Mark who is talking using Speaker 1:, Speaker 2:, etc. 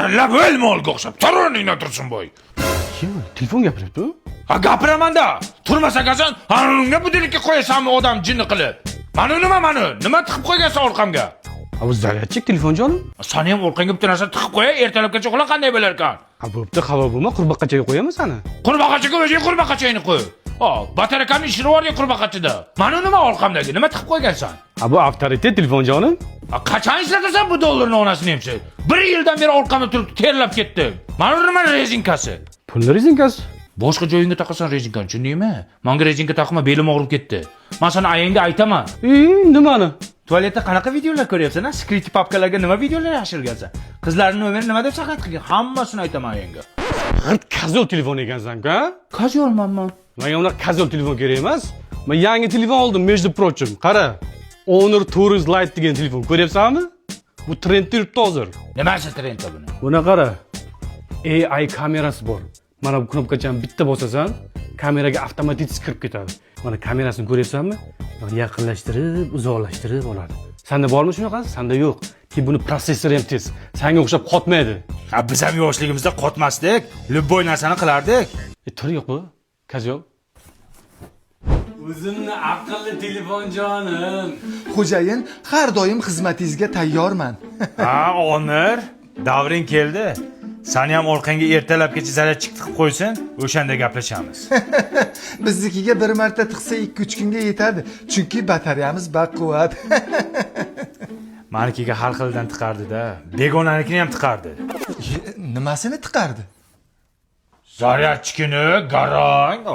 Speaker 1: Tarlab o'lmolga o'xshab. Tur o'rningdan tursin boy.
Speaker 2: Kim? Telefon gapiryapti-ku.
Speaker 1: Ha gapiraman-da. Turmasa qasan, unga budilikka qo'yasanmi odam jinni qilib? Nima tiqib qo'ygansan orqamga?
Speaker 2: Ha bu zaryadchik telefon jonim.
Speaker 1: Sani ham orqangga bitta narsa tiqib qo'ya, ertalabgacha uxla qanday bo'lar ekan?
Speaker 2: Ha bo'pti, xabar bo'lma, qurbaqachaga qo'yamiz sani.
Speaker 1: Qurbaqachaga o'zing qurbaqachangni qo'y. Batarekamni ishini bor ya qurbaqachida. Mana nima orqamdagi? Nima tiqib qo'ygansan?
Speaker 2: Ha bu avtoritet telefon jonim.
Speaker 1: Qachon ishlatasan bu dollarni onasini hamsa? 1 yildan beri orqamda turib terlab ketdi. Mana nima rezinkasi?
Speaker 2: Pul rezinkasi.
Speaker 1: Boshqa joyingga taqasan rezinkani, tushundingmi? Menga rezinka taqma, belim og'rib ketdi. Men sana ayangga aytaman.
Speaker 2: Nimani?
Speaker 1: Tualetda qanaqa videolar ko'ryapsan? Secret papkalarga nima videolar yashirgansan? Qizlarning nomerini nima deb saqlat qilgan? Hammasini aytaman ayangga.
Speaker 2: G'irt kazol telefon ekansan-ku, ha?
Speaker 1: Kazolmanman.
Speaker 2: Menga unaqa kazol telefon kerak emas. Men yangi telefon oldim, между прочим. Qara. Honor Tourist Lite degan telefon ko'ryapsanmi? Bu trendda yuribdi hozir.
Speaker 1: Nimasi trendda buni?
Speaker 2: Buni qara. AI kamerasi bor. Mana bu knopkachani bitta bosasan, kameraga avtomatik kirib ketadi. Mana kamerasini ko'ryapsanmi? Yaqinlashtirib, uzoqlashtirib oladi. Senda bormi shunaqasi? Senda yo'q. Ki buni protsessori ham tez. Senga o'xshab qotmaydi.
Speaker 1: Ha biz ham yoshligimizda qotmasdik, любой narsani qilardik.
Speaker 2: Tur yo'q bu. Kazol. O'zimni aqlli telefon jonim.
Speaker 3: Xo'jayin, har doim xizmatingizga tayyorman.
Speaker 1: Ha, Onur, davring keldi. Seni ham orqangga ertalabgacha zaryadchik tiqib qo'ysin, o'shanda gaplashamiz.
Speaker 3: Biznikiga bir marta tiqsa 2-3 kunga yetadi, chunki batareyamiz baquvvat.
Speaker 1: Manikiga har xildan tiqardi-da, begonanikini ham tiqardi.
Speaker 3: Nimasini tiqardi?
Speaker 1: Zaryadchikini garang.